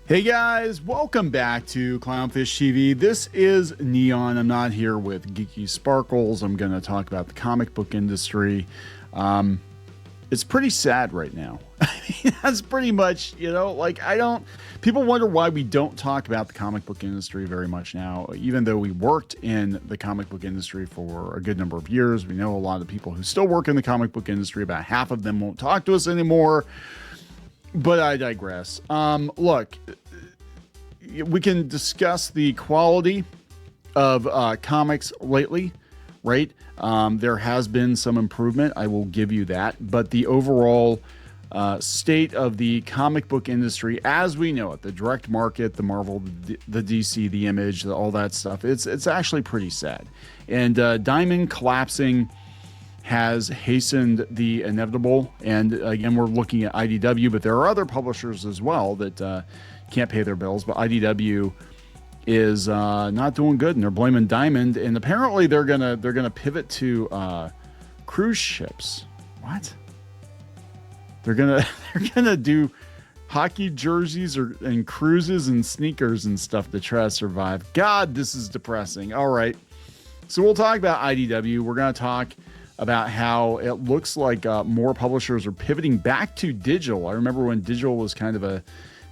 Hey guys, welcome back to Clownfish TV. This is Kneon. I'm not here with Geeky Sparkles. I'm going to talk about the comic book industry. It's pretty sad right now. I mean, that's pretty much, people wonder why we don't talk about the comic book industry very much now, even though we worked in the comic book industry for a good number of years. We know a lot of people who still work in the comic book industry. About half of them won't talk to us anymore. But I digress. Look, we can discuss the quality of comics lately, right? There has been some improvement. I will give you that. But the overall state of the comic book industry, as we know it, the direct market, the Marvel, the DC, the Image, all that stuff, it's actually pretty sad. And Diamond collapsing has hastened the inevitable. And again, we're looking at IDW, but there are other publishers as well that can't pay their bills. But IDW is not doing good, and they're blaming Diamond. And apparently, they're gonna pivot to cruise ships. What? They're gonna do hockey jerseys and cruises and sneakers and stuff to try to survive. God, this is depressing. All right, so we'll talk about IDW. We're gonna talk about how it looks like more publishers are pivoting back to digital. I remember when digital was kind of a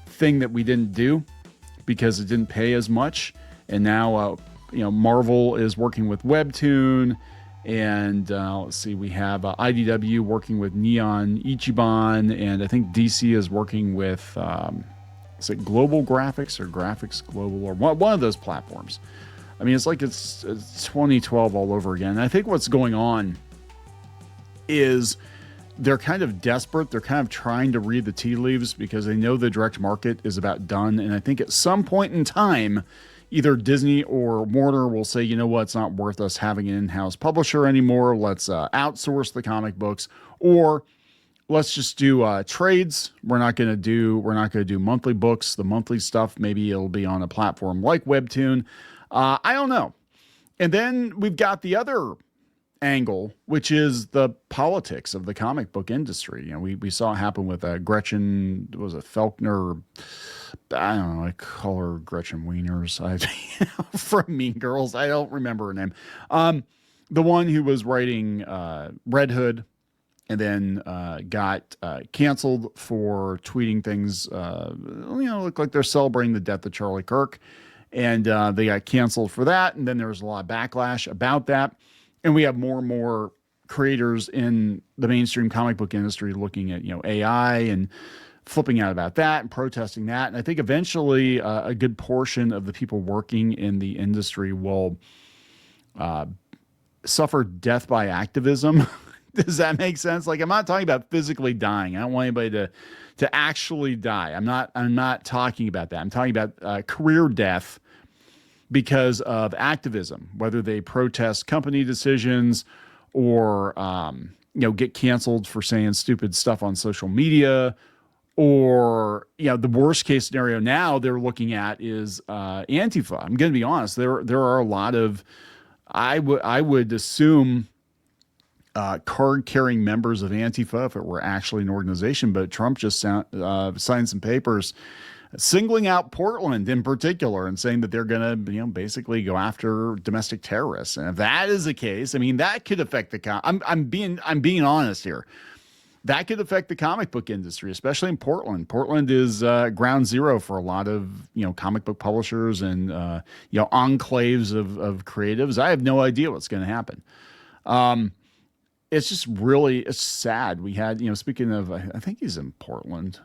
thing that we didn't do because it didn't pay as much. And now, Marvel is working with Webtoon. And let's see, we have IDW working with Neon Ichiban. And I think DC is working with, is it Global Graphics or Graphics Global or one of those platforms? I mean, it's like it's 2012 all over again. And I think what's going on is they're kind of desperate. They're kind of trying to read the tea leaves because they know the direct market is about done. And I think at some point in time, either Disney or Warner will say, you know what, it's not worth us having an in-house publisher anymore. Let's outsource the comic books, or let's just do trades. We're not going to do monthly books. The monthly stuff, maybe it'll be on a platform like Webtoon. I don't know. And then we've got the other angle, which is the politics of the comic book industry. We saw it happen with Gretchen, was it Felkner? I don't know. I call her Gretchen Wieners from Mean Girls. I don't remember her name. The one who was writing Red Hood and then got canceled for tweeting things, look like they're celebrating the death of Charlie Kirk. And they got canceled for that. And then there was a lot of backlash about that. And we have more and more creators in the mainstream comic book industry looking at, AI and flipping out about that and protesting that. And I think eventually a good portion of the people working in the industry will suffer death by activism. Does that make sense? Like, I'm not talking about physically dying. I don't want anybody to actually die. I'm not talking about that. I'm talking about career death because of activism, whether they protest company decisions or, get canceled for saying stupid stuff on social media, or, the worst case scenario now they're looking at is Antifa. I'm going to be honest. There are a lot of, I would assume, card-carrying members of Antifa if it were actually an organization, but Trump just signed some papers singling out Portland in particular and saying that they're going to, basically go after domestic terrorists. And if that is the case, I mean, that could affect the I'm being honest here. That could affect the comic book industry, especially in Portland. Portland is ground zero for a lot of, comic book publishers and, enclaves of creatives. I have no idea what's going to happen. It's just it's sad. We had, speaking of, I think he's in Portland.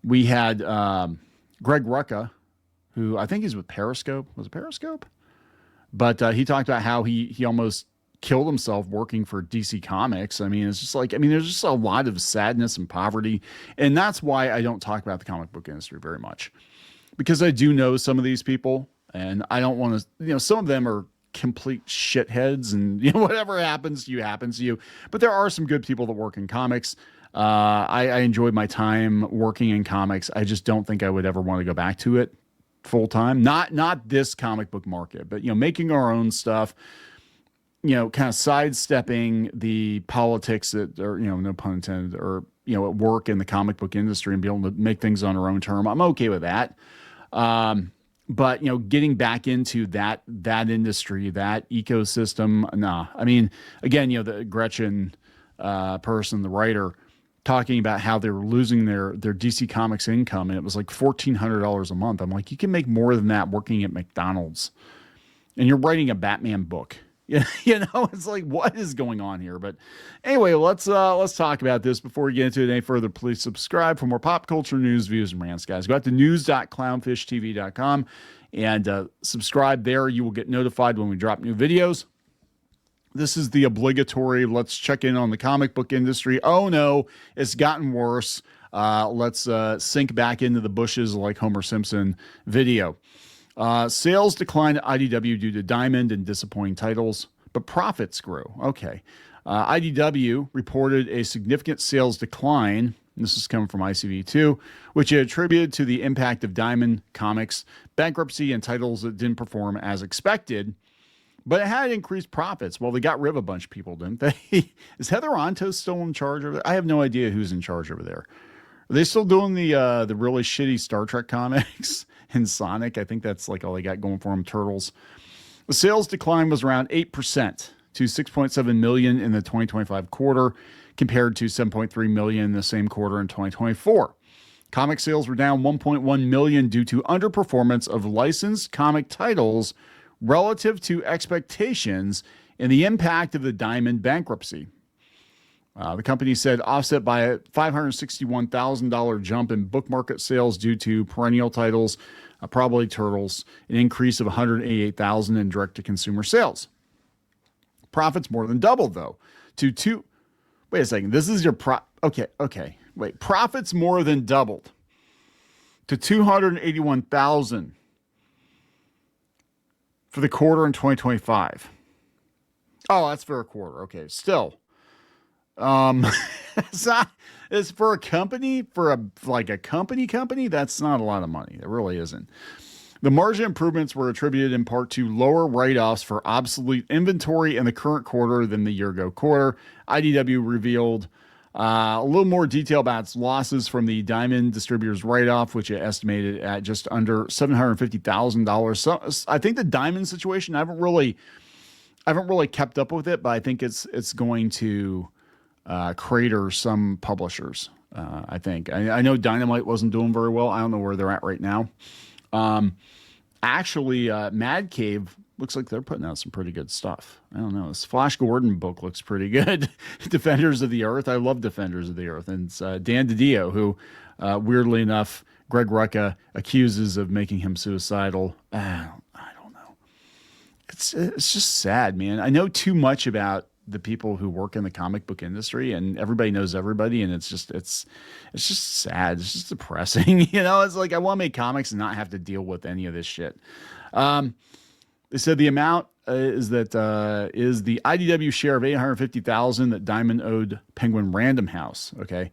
We had Greg Rucka, who I think he's with Periscope. Was it Periscope? But he talked about how he almost killed himself working for DC Comics. I mean, it's just there's just a lot of sadness and poverty. And that's why I don't talk about the comic book industry very much. Because I do know some of these people, and I don't want to, some of them are complete shitheads, and whatever happens to you. But there are some good people that work in comics. I enjoyed my time working in comics. I just don't think I would ever want to go back to it full time. Not this comic book market, but making our own stuff. Kind of sidestepping the politics that are, no pun intended, or at work in the comic book industry and be able to make things on her own term. I'm okay with that. But getting back into that industry, that ecosystem, nah. I mean, again, the Gretchen person, the writer, talking about how they were losing their DC Comics income, and it was like $1,400 a month. I'm like, you can make more than that working at McDonald's, and you're writing a Batman book. It's like, what is going on here? But anyway, let's talk about this. Before we get into it any further, please subscribe for more pop culture news, views, and rants, guys. Go out to news.clownfishtv.com and subscribe there. You will get notified when we drop new videos. This is the obligatory, let's check in on the comic book industry. Oh no, it's gotten worse. Let's sink back into the bushes like Homer Simpson video. Sales declined at IDW due to Diamond and disappointing titles, but profits grew. Okay. IDW reported a significant sales decline. This is coming from ICV2, which it attributed to the impact of Diamond Comics bankruptcy and titles that didn't perform as expected. But it had increased profits. Well, they got rid of a bunch of people, didn't they? Is Heather Antos still in charge over there? I have no idea who's in charge over there. Are they still doing the really shitty Star Trek comics and Sonic? I think that's like all they got going for them. Turtles. The sales decline was around 8% to $6.7 million in the 2025 quarter, compared to $7.3 million in the same quarter in 2024. Comic sales were down $1.1 million due to underperformance of licensed comic titles relative to expectations and the impact of the Diamond bankruptcy. The company said offset by a $561,000 jump in book market sales due to perennial titles, probably Turtles, an increase of $188,000 in direct-to-consumer sales. Profits more than doubled, though, to wait a second. This is your okay. Wait, profits more than doubled to $281,000 for the quarter in 2025. Oh, that's for a quarter. Okay, still. It's for a company, for a company, that's not a lot of money. It really isn't. The margin improvements were attributed in part to lower write-offs for obsolete inventory in the current quarter than the year-ago quarter. IDW revealed a little more detail about its losses from the Diamond Distributors write-off, which it estimated at just under $750,000. So I think the Diamond situation, I haven't really kept up with it, but I think it's going to crater some publishers. I think I know Dynamite wasn't doing very well. I don't know where they're at right now. Actually, Mad Cave looks like they're putting out some pretty good stuff. I don't know. This Flash Gordon book looks pretty good. Defenders of the Earth. I love Defenders of the Earth. And it's Dan DiDio, who, weirdly enough, Greg Rucka accuses of making him suicidal. I don't know. It's just sad, man. I know too much about the people who work in the comic book industry, and everybody knows everybody, and it's just sad. It's just depressing. It's like I want to make comics and not have to deal with any of this shit. They said the amount is the IDW share of $850,000 that Diamond owed Penguin Random House. Okay.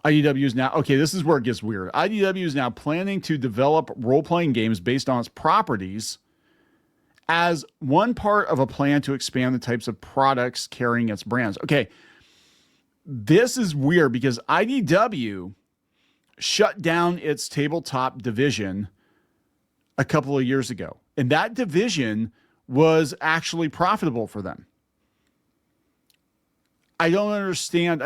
IDW is now, okay, this is where it gets weird. IDW is now planning to develop role-playing games based on its properties as one part of a plan to expand the types of products carrying its brands. Okay, this is weird because IDW shut down its tabletop division a couple of years ago. And that division was actually profitable for them. I don't understand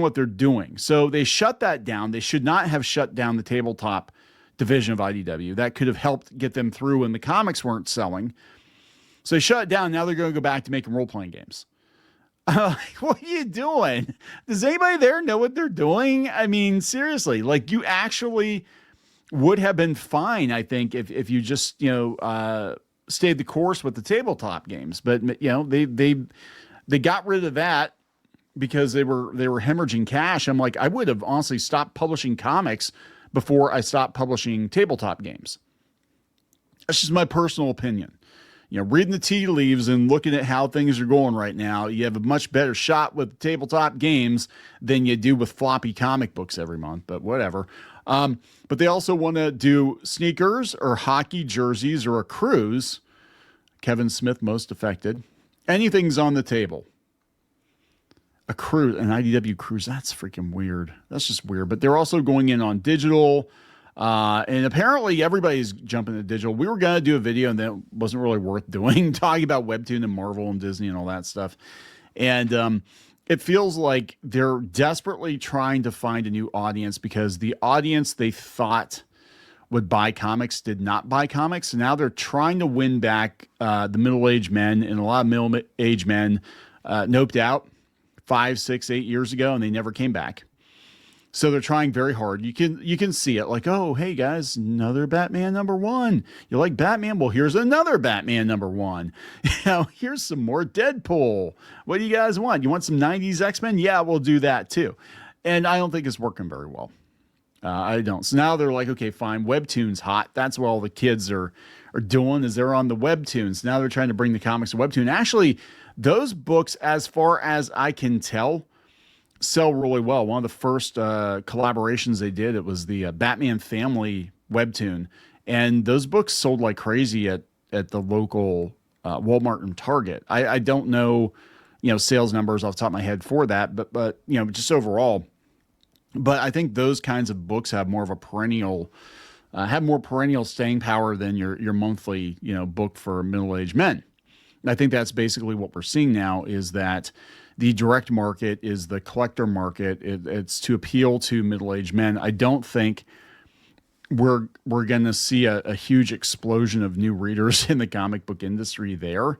what they're doing. So they shut that down. They should not have shut down the tabletop division of IDW. That could have helped get them through when the comics weren't selling. So they shut it down. Now they're going to go back to making role-playing games. What are you doing? Does anybody there know what they're doing? I mean, seriously, like you actually would have been fine, I think, if you just, stayed the course with the tabletop games. But, they got rid of that because they were hemorrhaging cash. I'm like, I would have honestly stopped publishing comics before I stopped publishing tabletop games. That's just my personal opinion. Reading the tea leaves and looking at how things are going right now, you have a much better shot with tabletop games than you do with floppy comic books every month, but whatever. But they also want to do sneakers or hockey jerseys or a cruise. Kevin Smith most affected. Anything's on the table. a cruise, an IDW cruise. That's freaking weird. That's just weird. But they're also going in on digital. And apparently everybody's jumping to digital. We were going to do a video and that wasn't really worth doing, talking about Webtoon and Marvel and Disney and all that stuff. And it feels like they're desperately trying to find a new audience because the audience they thought would buy comics did not buy comics. And now they're trying to win back the middle-aged men, and a lot of middle-aged men noped out 5, 6, 8 years ago, and they never came back. So they're trying very hard. You can see it like, oh, hey guys, another Batman #1. You like Batman? Well, here's another Batman #1. Here's some more Deadpool. What do you guys want? You want some 90s X-Men? Yeah, we'll do that too. And I don't think it's working very well. I don't. So now they're like, okay, fine. Webtoon's hot. That's what all the kids are doing is they're on the Webtoons. Now they're trying to bring the comics to Webtoon. Actually, those books, as far as I can tell, sell really well. One of the first collaborations they did, it was the Batman Family Webtoon. And those books sold like crazy at the local Walmart and Target. I don't know, sales numbers off the top of my head for that, but just overall. But I think those kinds of books have more of a perennial, staying power than your monthly, book for middle-aged men. And I think that's basically what we're seeing now is that the direct market is the collector market. It's to appeal to middle-aged men. I don't think we're going to see a huge explosion of new readers in the comic book industry there.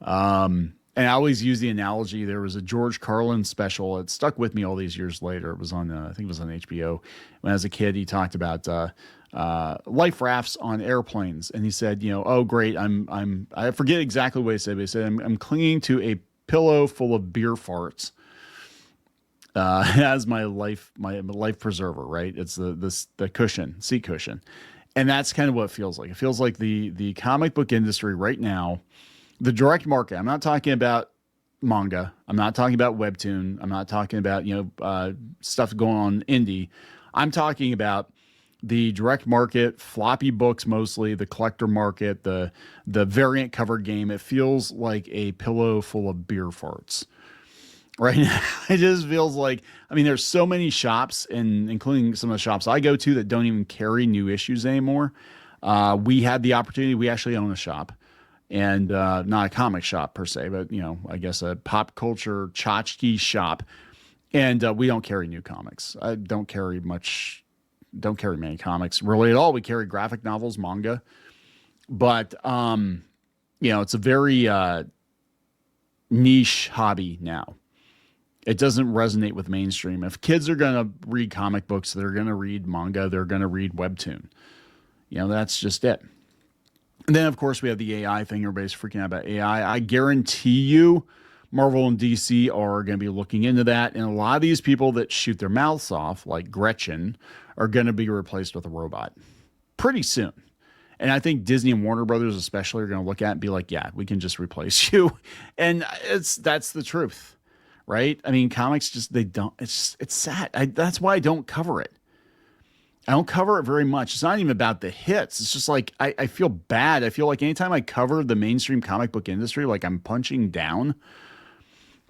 And I always use the analogy. There was a George Carlin special. It stuck with me all these years later. It was on, I think it was on HBO. When as a kid, he talked about life rafts on airplanes, and he said, oh great, I forget exactly what he said, but he said, I'm clinging to a pillow full of beer farts as my life preserver. Right? It's the cushion, seat cushion, and that's kind of what it feels like. It feels like the comic book industry right now. The direct market, I'm not talking about manga. I'm not talking about Webtoon. I'm not talking about, stuff going on indie. I'm talking about the direct market, floppy books mostly, the collector market, the variant cover game. It feels like a pillow full of beer farts right now. It just feels like, there's so many shops, and including some of the shops I go to that don't even carry new issues anymore. We had the opportunity. We actually own a shop. And not a comic shop per se, but, I guess a pop culture tchotchke shop. And we don't carry new comics. I don't carry many comics really at all. We carry graphic novels, manga. But, it's a very niche hobby now. It doesn't resonate with mainstream. If kids are going to read comic books, they're going to read manga, they're going to read Webtoon. That's just it. And then, of course, we have the AI thing. Everybody's freaking out about AI. I guarantee you Marvel and DC are going to be looking into that. And a lot of these people that shoot their mouths off, like Gretchen, are going to be replaced with a robot pretty soon. And I think Disney and Warner Brothers especially are going to look at it and be like, yeah, we can just replace you. And that's the truth, right? Comics it's sad. That's why I don't cover it. I don't cover it very much. It's not even about the hits. It's just like, I feel bad. I feel like anytime I cover the mainstream comic book industry, like I'm punching down,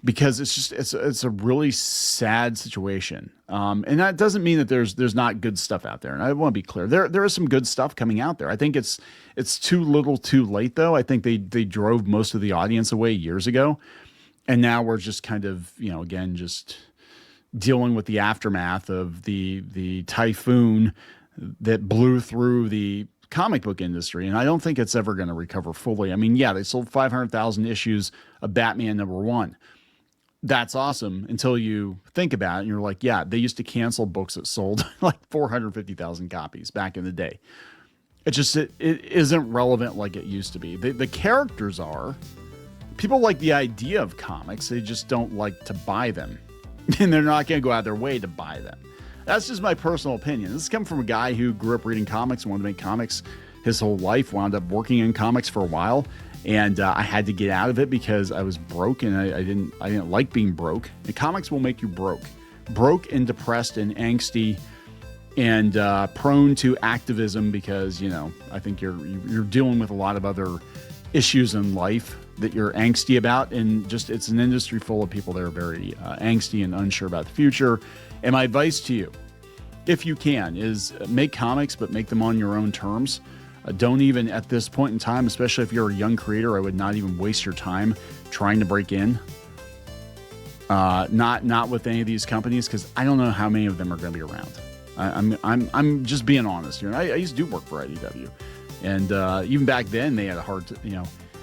because it's a really sad situation. And that doesn't mean that there's not good stuff out there. And I want to be clear. There is some good stuff coming out there. I think it's too little too late though. I think they drove most of the audience away years ago. And now we're just kind of, again, just dealing with the aftermath of the typhoon that blew through the comic book industry. And I don't think it's ever going to recover fully. They sold 500,000 issues of Batman #1. That's awesome until you think about it and you're like, yeah, they used to cancel books that sold like 450,000 copies back in the day. It isn't relevant like it used to be. The characters are. People like the idea of comics. They just don't like to buy them. And they're not going to go out of their way to buy them. That's just my personal opinion. This comes from a guy who grew up reading comics, wanted to make comics his whole life, wound up working in comics for a while, and I had to get out of it because I was broke, and I didn't like being broke. And comics will make you broke and depressed and angsty and prone to activism because I think you're dealing with a lot of other issues in life that you're angsty about, and just it's an industry full of people that are very angsty and unsure about the future. And my advice to you, if you can, is make comics, but make them on your own terms. Don't even, at this point in time, especially if you're a young creator, I would not even waste your time trying to break in. Not with any of these companies, because I don't know how many of them are going to be around. I'm just being honest here. I used to do work for IDW, and even back then they had a hard,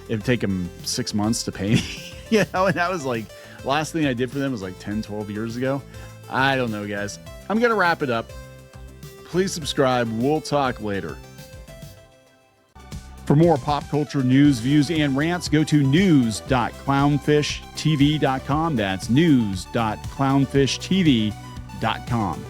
it'd take them 6 months to pay me, and that was like, last thing I did for them was like 10, 12 years ago. I don't know, guys. I'm going to wrap it up. Please subscribe. We'll talk later. For more pop culture news, views, and rants, go to news.clownfishtv.com. That's news.clownfishtv.com.